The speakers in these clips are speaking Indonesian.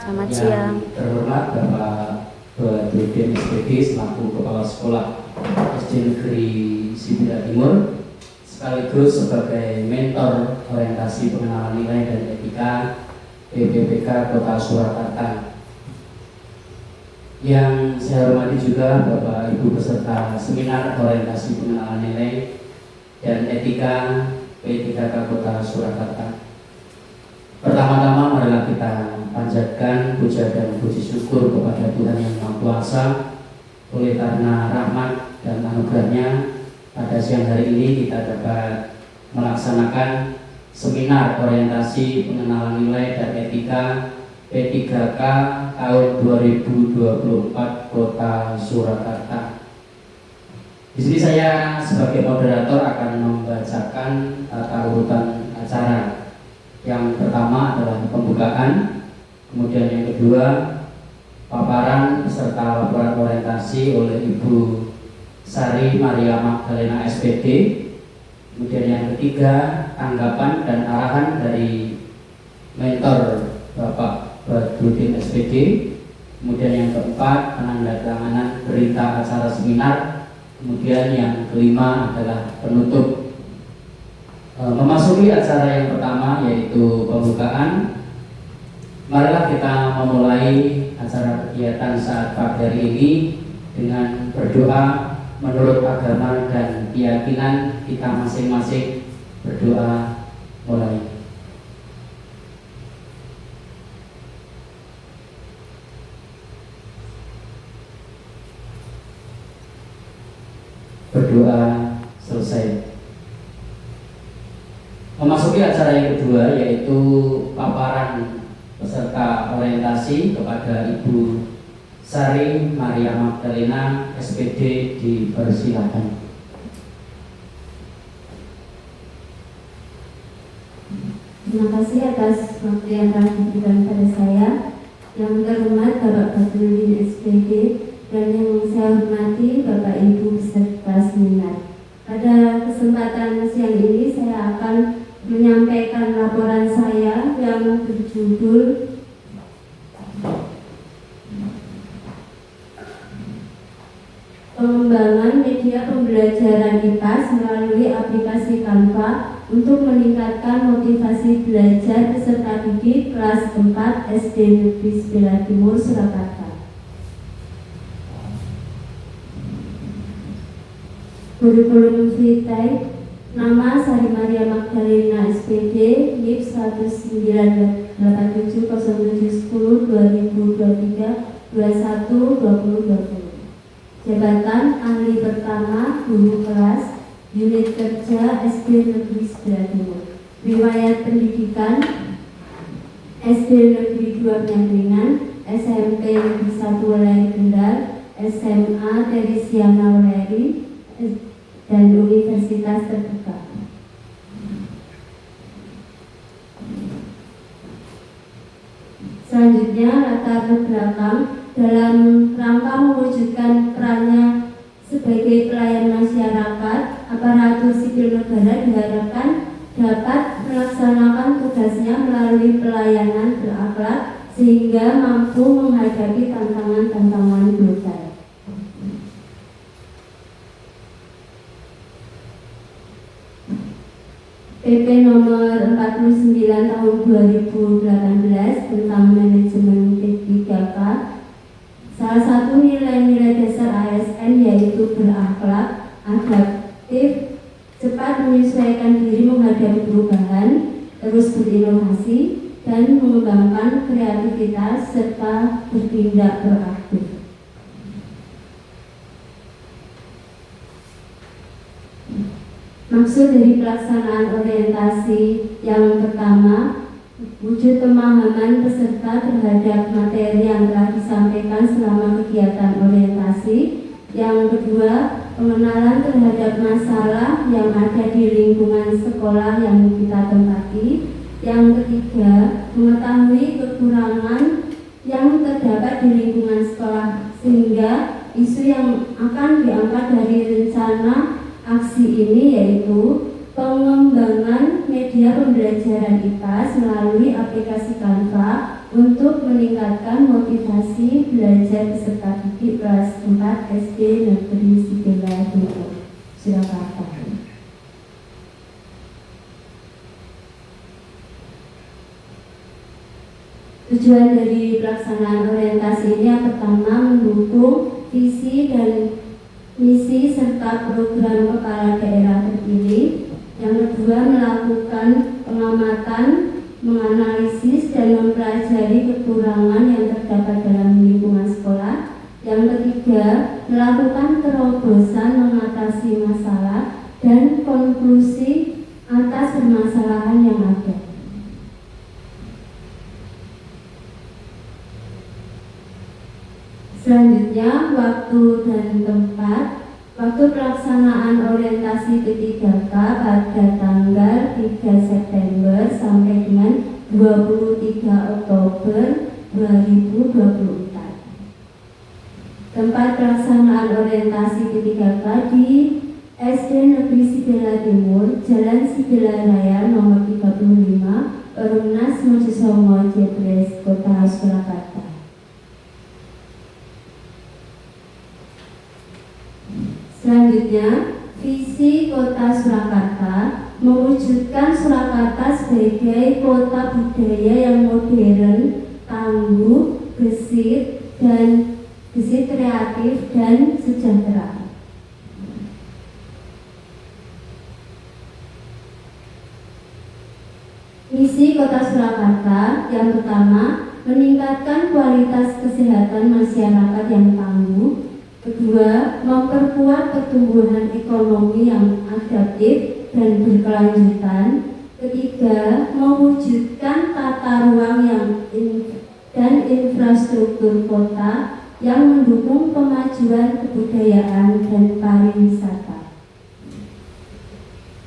Selamat siang. Yang terhormat Bapak Badrudin SPD selaku Kepala Sekolah SD Negeri Sibila Timur, sekaligus sebagai mentor orientasi pengenalan nilai dan etika PPPK Kota Surakarta. Yang saya hormati juga Bapak Ibu peserta seminar orientasi pengenalan nilai dan etika P3K Kota Surakarta. Pertama-tama marilah kita panjatkan puja dan puji syukur kepada Tuhan Yang Maha Kuasa oleh karena rahmat dan anugerahnya pada siang hari ini kita dapat melaksanakan seminar orientasi pengenalan nilai dan etika P3K tahun 2024 Kota Surakarta. Di sini saya sebagai moderator akan membacakan tata urutan acara. Yang pertama adalah pembukaan, kemudian yang kedua paparan beserta laporan orientasi oleh Ibu Sari Maria Magdalena SPD, kemudian yang ketiga tanggapan dan arahan dari mentor Bapak Badrudin SPD, kemudian yang keempat penandatanganan berita acara seminar, kemudian yang kelima adalah penutup. Memasuki acara yang pertama yaitu pembukaan, marilah kita memulai acara kegiatan saat pagi hari ini dengan berdoa menurut agama dan keyakinan kita masing-masing. Berdoa mulai. Berdoa selesai. Memasuki acara yang kedua yaitu paparan peserta orientasi kepada Ibu Sari Maria Magdalena SPD, dipersilakan. Terima kasih atas waktu yang telah diberikan pada saya. Yang terhormat Bapak Badrudin SPD dan yang saya hormati Bapak Ibu peserta seminar. Pada kesempatan siang ini saya akan menyampaikan laporan saya yang berjudul Pengembangan Media Pembelajaran IPAS melalui aplikasi Canva untuk meningkatkan motivasi belajar peserta didik kelas 4 SD Negeri Sibila Timur, Surakarta. Kurikulum vitae. Nama Sari Maria Magdalena SPD, NIP 1987010-2023-21-2020. Jabatan ahli pertama guru kelas unit kerja SD Negeri Sibila Timur. Riwayat pendidikan SD Negeri 2 Penyandringan, SMP Negeri 1 Weleri Kendal, SMA Teresiana Weleri, dan Universitas Terbuka. Selanjutnya latar belakang dalam rangka mewujudkan perannya sebagai pelayan masyarakat, aparatur sipil negara diharapkan dapat melaksanakan tugasnya melalui pelayanan berakhlak sehingga mampu menghadapi tantangan-tantangan global. PP nomor 49 tahun 2018 tentang manajemen P3K. Salah satu nilai-nilai dasar ASN yaitu berakhlak, adaptif, cepat menyesuaikan diri menghadapi perubahan, terus berinovasi, dan mengembangkan kreativitas serta bertindak proaktif. Maksud dari pelaksanaan orientasi yang pertama, wujud pemahaman peserta terhadap materi yang telah disampaikan selama kegiatan orientasi. Yang kedua, pengenalan terhadap masalah yang ada di lingkungan sekolah yang kita tempati. Yang ketiga, mengetahui kekurangan yang terdapat di lingkungan sekolah sehingga isu yang akan diangkat dari rencana aksi ini yaitu pengembangan media pembelajaran IPAS melalui aplikasi Canva untuk meningkatkan motivasi belajar peserta didik kelas 4 SD Negeri Sibela Timur, Surakarta. Tujuan dari pelaksanaan orientasi ini yang pertama mendukung visi dan misi serta program kepala daerah terpilih. Yang kedua melakukan pengamatan, menganalisis dan mempelajari kekurangan yang terdapat dalam lingkungan sekolah. Yang ketiga melakukan terobosan mengatasi masalah dan konklusi atas permasalahan yang ada. Selanjutnya, waktu dan tempat. Waktu pelaksanaan orientasi P3K pada tanggal 3 September sampai dengan 23 Oktober 2024. Tempat pelaksanaan orientasi P3K di SD Negeri Sibela Timur, Jalan Sibela Raya nomor 35, Perumnas Mojosongo, Jebres, Kota Surakarta. Selanjutnya, visi Kota Surakarta mewujudkan Surakarta sebagai kota budaya yang modern, tangguh, gesit, kreatif, dan sejahtera. Misi Kota Surakarta yang pertama, meningkatkan kualitas kesehatan masyarakat yang tangguh. Kedua, memperkuat pertumbuhan ekonomi yang adaptif dan berkelanjutan. Ketiga, mewujudkan tata ruang dan infrastruktur kota yang mendukung kemajuan kebudayaan dan pariwisata.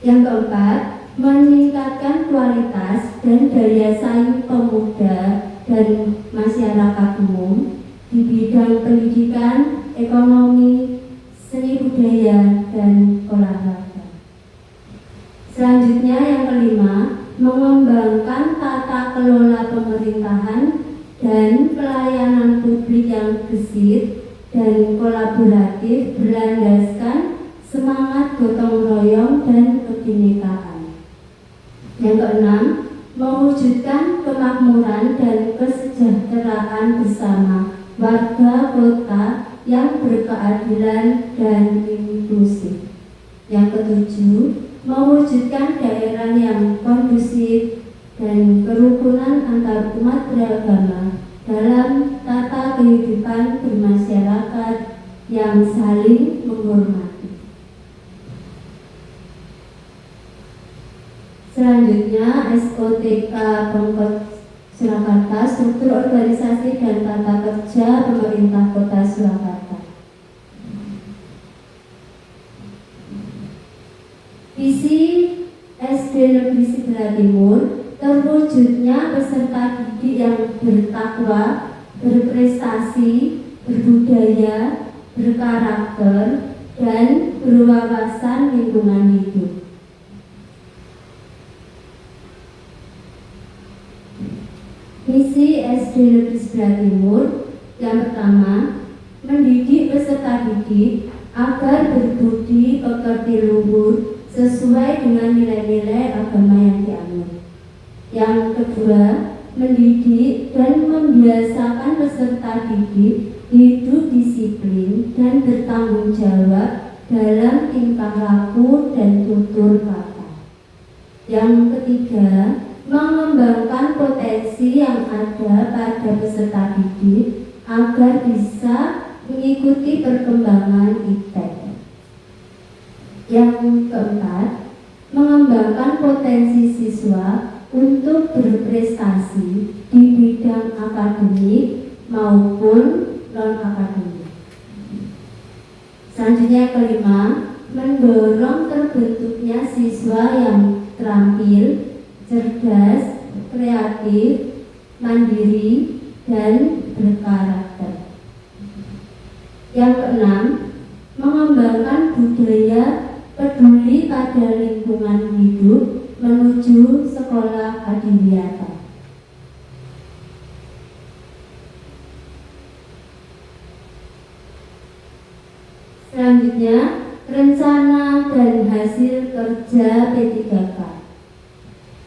Yang keempat, meningkatkan kualitas dan daya saing pemuda dan masyarakat umum di bidang pendidikan, ekonomi, seni budaya, dan olahraga. Selanjutnya yang kelima, mengembangkan tata kelola pemerintahan dan pelayanan publik yang gesit dan kolaboratif berlandaskan semangat gotong royong dan kebinekaan. Yang keenam, mewujudkan kemakmuran dan kesejahteraan bersama warga kota yang berkeadilan dan inklusif. Yang ketujuh, mewujudkan daerah yang kondusif dan kerukunan antar umat beragama dalam tata kehidupan bermasyarakat yang saling menghormati. Selanjutnya, SOTK Pemkot Surakarta, struktur organisasi dan tata kerja pemerintah Kota Surakarta. Visi SD Negeri Sibela Timur, terwujudnya peserta didik yang bertakwa, berprestasi, berbudaya, berkarakter, dan berwawasan lingkungan hidup. Misi SD Negeri Sibela Timur yang pertama, mendidik peserta didik agar berbudi pekerti luhur sesuai dengan nilai-nilai agama yang dianut. Yang kedua, mendidik dan membiasakan peserta didik hidup disiplin dan bertanggung jawab dalam tingkah laku dan tutur kata. Yang ketiga, mengembangkan potensi yang ada pada peserta didik agar bisa mengikuti perkembangan IPTEK. Yang keempat, mengembangkan potensi siswa untuk berprestasi di bidang akademik maupun non-akademik. Selanjutnya kelima, mendorong terbentuknya siswa yang terampil, cerdas, kreatif, mandiri, dan berkarakter. Yang keenam, mengembangkan budaya peduli pada lingkungan hidup menuju sekolah adiwiyata. Selanjutnya, rencana dan hasil kerja P3K.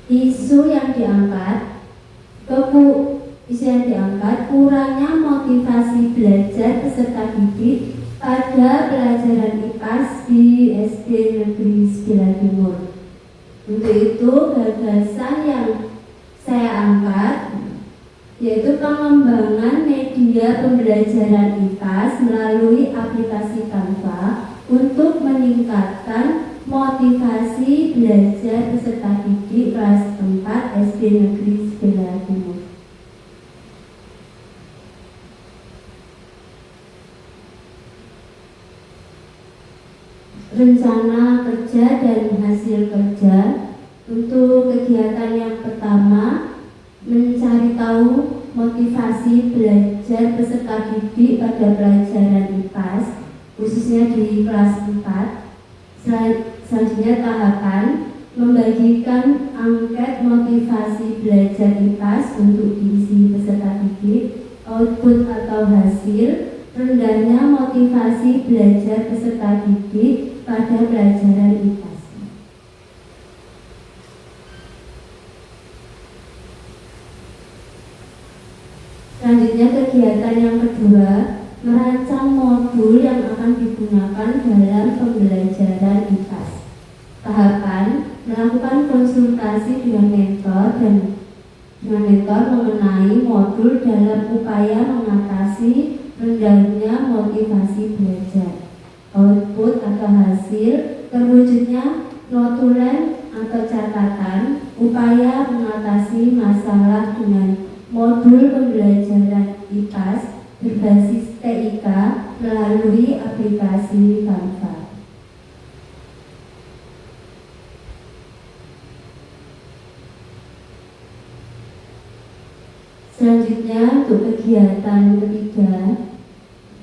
Isu yang diangkat, kurangnya motivasi belajar peserta didik pada pelajaran IPAS di SD Negeri Sebelah Timur. Untuk itu, gagasan yang saya angkat yaitu pengembangan media pembelajaran IPAS melalui aplikasi Canva untuk meningkatkan motivasi belajar peserta didik kelas 4 SD Negeri Sebelah Timur. Rencana kerja dan hasil kerja. Untuk kegiatan yang pertama, mencari tahu motivasi belajar peserta didik pada pelajaran IPAS khususnya di kelas 4. Selanjutnya tahapan membagikan angket motivasi belajar IPAS untuk diisi peserta didik. Output atau hasil, rendahnya motivasi belajar peserta didik pada pelajaran IPAS. Selanjutnya kegiatan yang kedua, merancang modul yang akan digunakan dalam pembelajaran IPAS. Tahapan, melakukan konsultasi dengan mentor mengenai modul dalam upaya mengatasi rendahnya motivasi belajar. Output atau hasil, terwujudnya notulen atau catatan upaya mengatasi masalah dengan modul pembelajaran IPAS berbasis TIK melalui aplikasi Canva. Selanjutnya untuk kegiatan ketiga,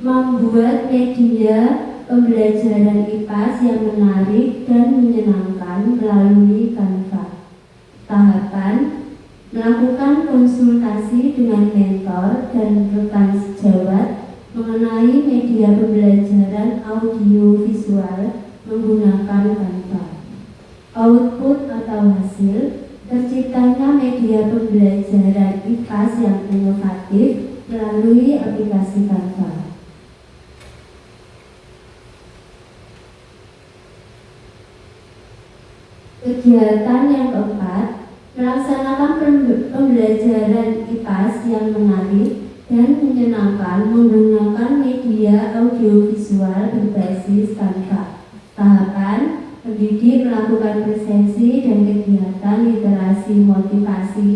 membuat media pembelajaran IPAS yang menarik dan menyenangkan melalui Canva. Tahapan, melakukan konsultasi dengan mentor dan rekan sejawat mengenai media pembelajaran audio visual menggunakan Canva. Output atau hasil, terciptanya media pembelajaran IPAS yang inovatif melalui aplikasi Canva. Kegiatan yang keempat, melaksanakan pembelajaran IPAS yang menarik dan menyenangkan menggunakan media audiovisual berbasis Canva. Tahapan, pendidik melakukan presensi dan kegiatan literasi motivasi.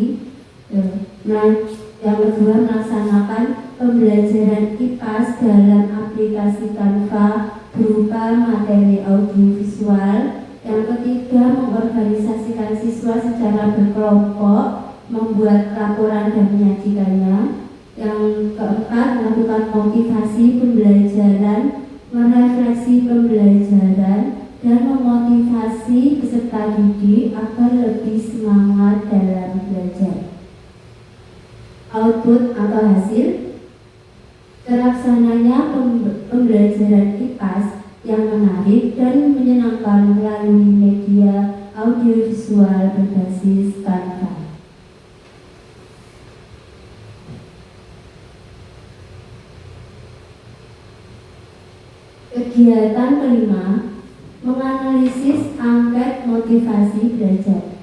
Yang kedua, melaksanakan pembelajaran IPAS dalam aplikasi Canva berupa materi audiovisual. Yang ketiga, mengorganisasikan siswa secara berkelompok, membuat laporan dan menyajikannya. Yang keempat, melakukan motivasi pembelajaran, merefleksi pembelajaran, dan memotivasi peserta didik agar lebih semangat dalam belajar. Output atau hasil, terlaksananya pembelajaran IPAS yang menarik dan menyenangkan melalui media audiovisual berbasis Canva. Kegiatan kelima, menganalisis angket motivasi belajar.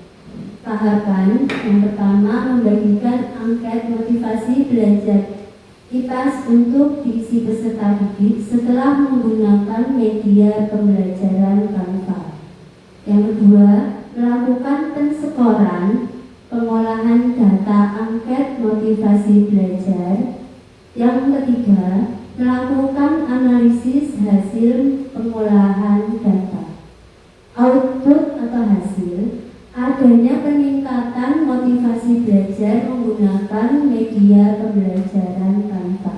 Tahapan yang pertama, membagikan angket motivasi belajar IPAS untuk diisi peserta didik setelah menggunakan media pembelajaran Canva. Yang kedua, melakukan penskoran pengolahan data angket motivasi belajar. Yang ketiga, melakukan analisis hasil pengolahan data. Output atau hasil, adanya peningkatan motivasi belajar menggunakan media pembelajaran Canva.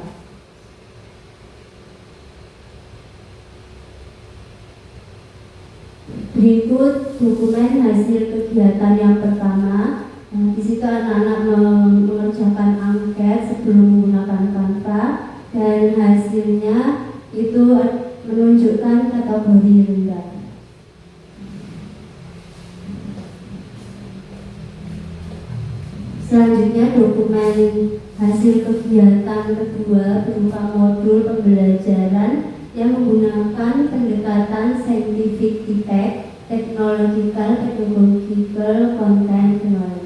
Berikut dokumen hasil kegiatan yang pertama. Di situ anak-anak mengerjakan angket sebelum menggunakan Canva dan hasilnya itu menunjukkan kategori rendah. Selanjutnya dokumen hasil kegiatan kedua berupa modul pembelajaran yang menggunakan pendekatan scientific impact, technological, pedagogical, content knowledge.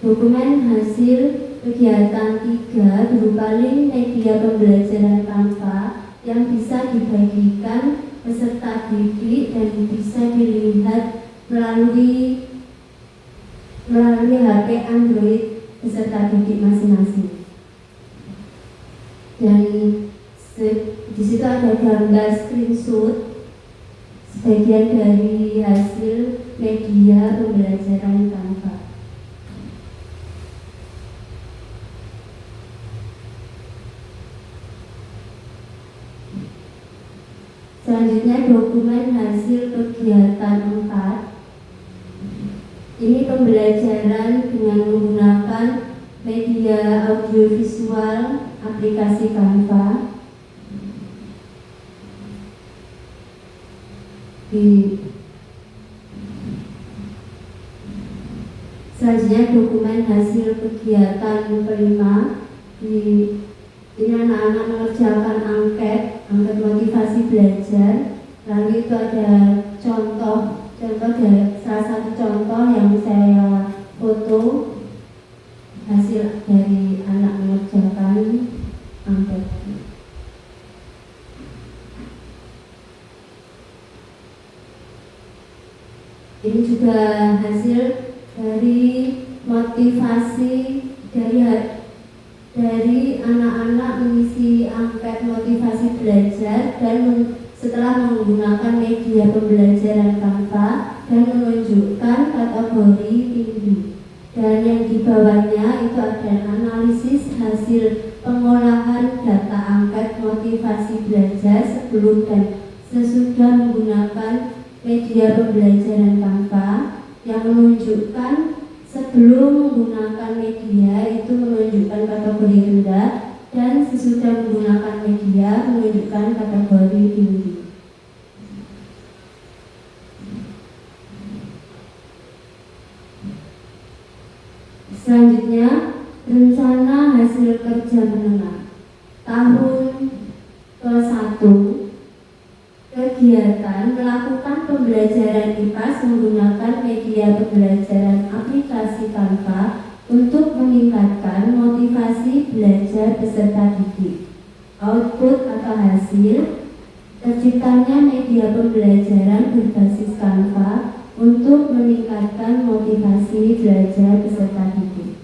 Dokumen hasil kegiatan 3 berupa link media pembelajaran Canva yang bisa dibagikan peserta didik dan bisa dilihat melalui HP Android peserta didik masing-masing. Dan di situ ada gambar screenshot sebagian dari hasil media pembelajaran Canva. Selanjutnya dokumen hasil kegiatan 4. Ini pembelajaran dengan menggunakan media audiovisual aplikasi Canva. Selanjutnya dokumen hasil kegiatan 5. Ini anak-anak mengerjakan angket motivasi belajar. Lalu itu ada contoh dari salah satu contoh yang saya foto hasil dari anak mengerjakan angket. Ini juga hasil dari motivasi dari anak-anak mengisi angket motivasi belajar dan setelah menggunakan media pembelajaran Canva dan menunjukkan kategori tinggi. Dan yang di bawahnya itu ada analisis hasil pengolahan data angket motivasi belajar sebelum dan sesudah menggunakan media pembelajaran Canva yang menunjukkan sebelum menggunakan media itu menunjukkan kategori rendah dan sesudah menggunakan media menunjukkan kategori tinggi. Selanjutnya, rencana hasil kerja menengah tahun ke-1. Kegiatan melakukan pembelajaran IPAS menggunakan media pembelajaran aplikasi Canva untuk meningkatkan motivasi belajar peserta didik. Output atau hasil terciptanya media pembelajaran berbasis Canva untuk meningkatkan motivasi belajar peserta didik.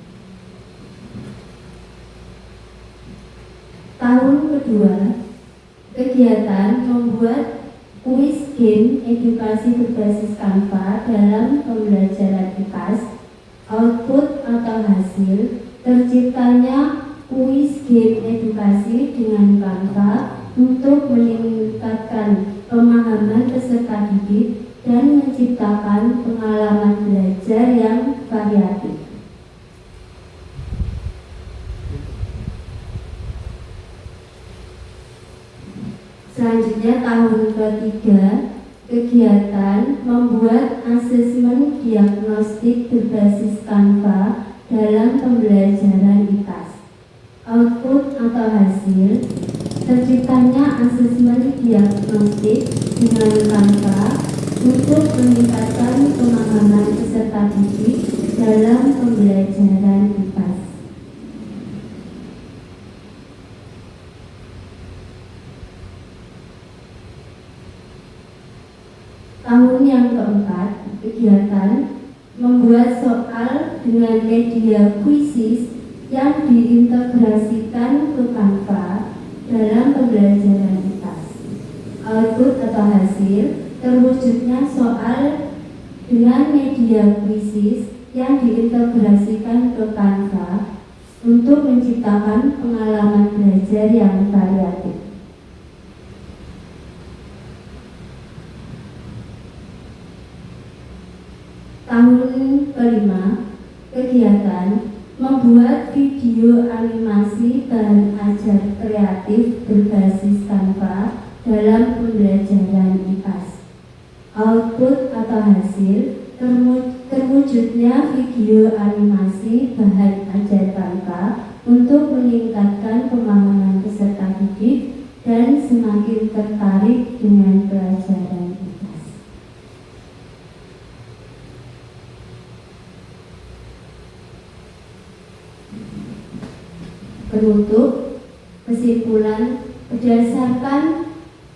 Tahun kedua, kegiatan membuat kuis game edukasi berbasis Canva dalam pembelajaran IPAS. Output atau hasil terciptanya kuis game edukasi dengan Canva untuk meningkatkan pemahaman peserta didik dan menciptakan pengalaman belajar yang variatif. Selanjutnya tahun ketiga, kegiatan membuat asesmen diagnostik berbasis Canva dalam pembelajaran IPAS. Output atau hasil terciptanya asesmen diagnostik dengan Canva untuk meningkatkan pemahaman peserta didik dalam pembelajaran IPAS. Tahun yang keempat, kegiatan membuat soal dengan media Quizzes yang diintegrasikan ke Canva dalam pembelajaran IPAS. Output atau hasil terwujudnya soal dengan media Quizzes yang diintegrasikan ke Canva untuk menciptakan pengalaman belajar yang variatif. Tahun kelima, kegiatan membuat video animasi bahan ajar kreatif berbasis Canva dalam pembelajaran IPAS. Output atau hasil terwujudnya video animasi bahan ajar Canva untuk meningkatkan pemahaman peserta didik dan semakin tertarik dengan pelajaran IPAS. Penutup, kesimpulan, berdasarkan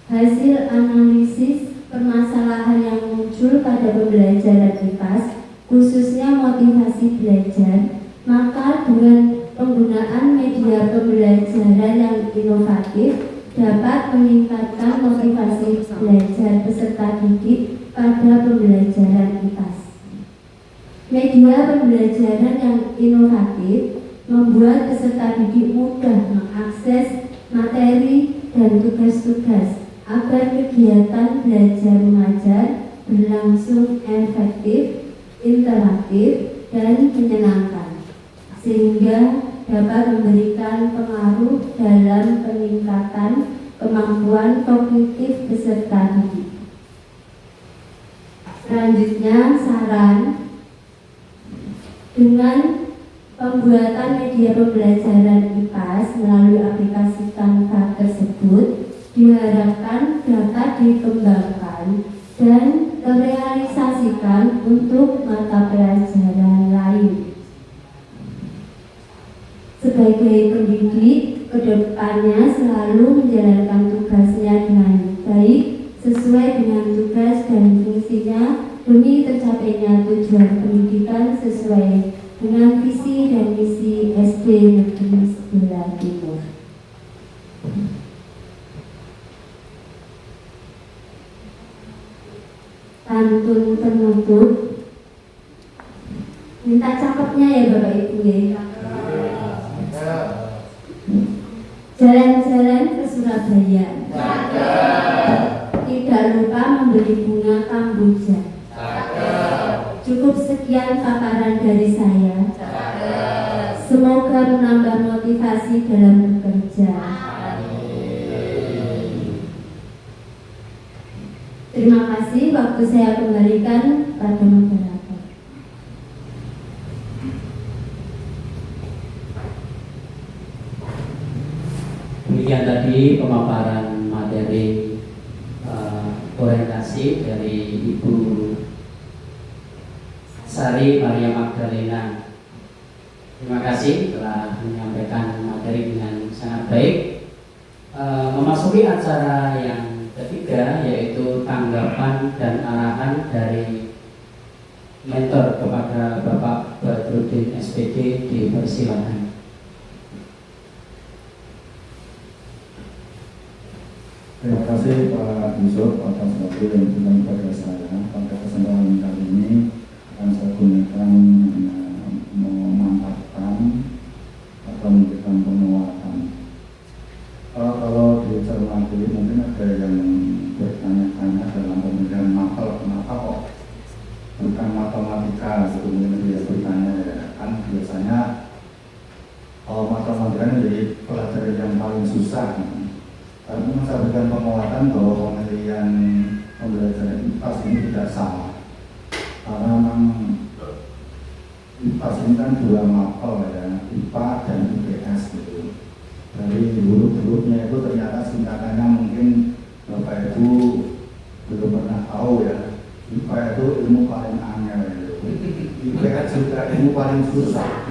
hasil analisis permasalahan yang muncul pada pembelajaran IPAS, khususnya motivasi belajar, maka dengan penggunaan media pembelajaran yang inovatif dapat meningkatkan motivasi belajar peserta didik pada pembelajaran IPAS. Media pembelajaran yang inovatif membuat peserta didik mudah mengakses materi dan tugas-tugas agar kegiatan belajar mengajar berlangsung efektif, interaktif, dan menyenangkan, sehingga dapat memberikan pengaruh dalam peningkatan kemampuan kognitif peserta didik. Selanjutnya, saran dengan pembuatan media pembelajaran IPAS melalui aplikasi Canva tersebut diharapkan dapat dikembangkan dan terrealisasikan untuk mata pelajaran lain. Sebagai pendidik, kedepannya selalu menjalankan tugasnya dengan baik sesuai dengan tugas dan fungsinya demi tercapainya tujuan pendidikan sesuai dengan visi dan misi SD Negeri Sebelah Timur. Pantun penutup, minta cakepnya ya Bapak Ibu ya. Jalan-jalan ke Surabaya, tidak lupa membeli bunga kamboja. Cukup sekian paparan dari saya. Semoga menambah motivasi dalam bekerja. Terima kasih, waktu saya kembalikan pada moderator. Demikian tadi pemaparan materi orientasi dari Ibu Sari Maria Magdalena. Terima kasih telah menyampaikan materi dengan sangat baik. Memasuki acara yang ketiga, yaitu tanggapan dan arahan dari mentor kepada Bapak Badrudin SPD, dipersilakan. Terima kasih Pak Yusuf atas waktu yang diberikan kepada saya. Pada kesempatan kali ini akan saya gunakan memantapkan atau memberikan penguatan. Kalau dicermati mungkin ada yang bertanya-tanya dalam pemilihan mapel, kenapa kok bukan matematika, gitu mungkin dia bertanya ya. Kan biasanya matematika menjadi pelajaran yang paling susah. Tapi saya berikan penguatan bahwa pemilihan pembelajaran IPAS ini tidak salah. Karena memang IPAS ini kan dua mapel ya, IPA dan IPS gitu. Dari huruf-hurufnya itu ternyata singkatannya mungkin Bapak Ibu belum pernah tahu ya. IPA itu ilmu paling angel gitu. IPS juga ilmu paling susah.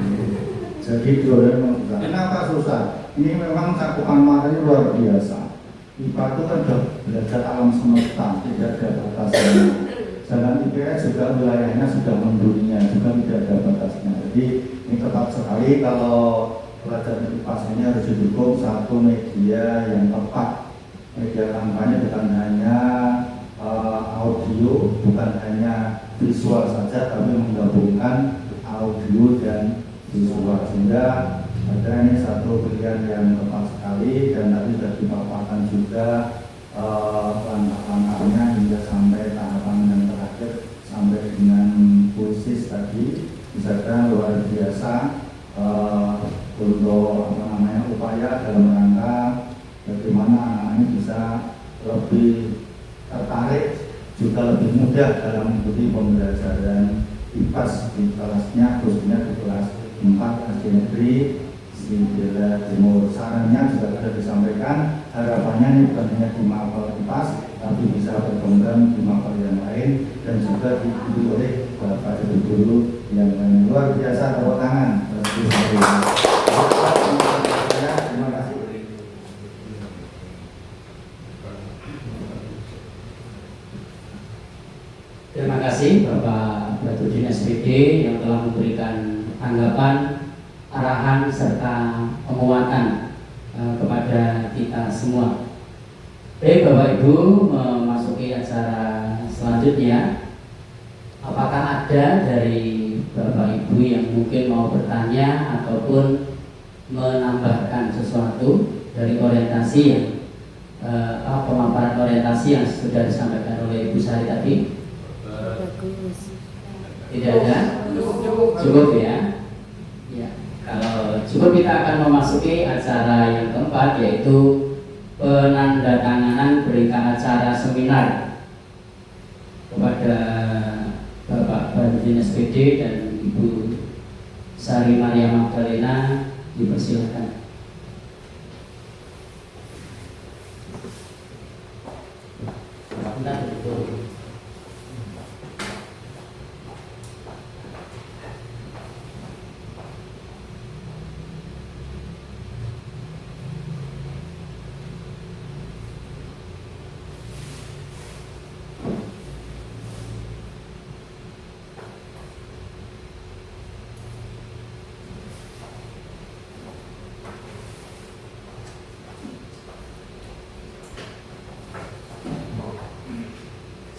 Jadi dua-duanya memang susah. Kenapa susah? Ini memang cakupan materi luar biasa. IPA itu kan sudah belajar alam semesta, tidak ada batasnya. Sedangkan IPS juga wilayahnya sudah mendunia, juga tidak ada batasnya. Jadi ini ketat sekali kalau pelajaran IPAS ini harus didukung satu media yang tepat. Media kampanye bukan hanya audio, bukan hanya visual saja, tapi menggabungkan audio dan visual, sehingga ada ini satu pilihan yang tepat sekali. Dan tadi sudah dipaparkan juga langkah-langkahnya hingga sampai tahapan yang terakhir sampai dengan puisis tadi, misalkan luar biasa. untuk upaya dalam rangka bagaimana anak-anak bisa lebih tertarik, juga lebih mudah dalam mengikuti pembelajaran IPAS di kelasnya, khususnya di kelas 4 SD Negeri Sibila Timur. Sarannya juga sudah disampaikan, harapannya ini bukan hanya di mapel IPAS, tapi bisa berkembang di mapel yang lain dan juga diikuti oleh Bapak Ibu guru yang lain. Luar biasa, tepuk tangan. Terima kasih. Terima kasih Bapak Badrudin SPD yang telah memberikan tanggapan, arahan serta penguatan kepada kita semua. Baik Bapak Ibu, memasuki acara selanjutnya. Apakah ada dari Bapak Ibu yang mungkin mau bertanya ataupun menambahkan sesuatu dari orientasi yang pemaparan orientasi yang sudah disampaikan oleh Ibu Sari tadi? Tidak ada? Cukup ya? Ya. Kalau cukup, kita akan memasuki acara yang keempat, yaitu penandatanganan berita acara seminar. Kepada Bapak Badrudin SPD dan Ibu Sari Maria Magdalena dipersilakan.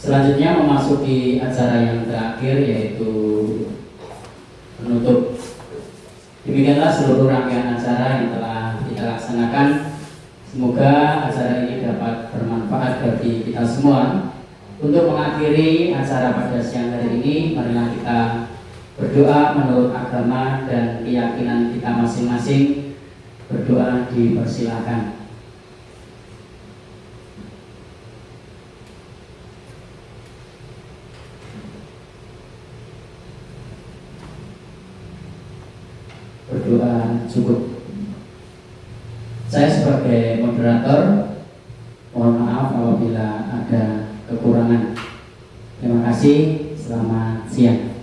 Selanjutnya memasuki acara yang terakhir, yaitu penutup. Demikianlah seluruh rangkaian acara yang telah kita laksanakan. Semoga acara ini dapat bermanfaat bagi kita semua. Untuk mengakhiri acara pada siang hari ini, marilah kita berdoa menurut agama dan keyakinan kita masing-masing. Berdoa dipersilakan. Berdoa cukup. Saya sebagai moderator mohon maaf apabila ada kekurangan. Terima kasih, selamat siang.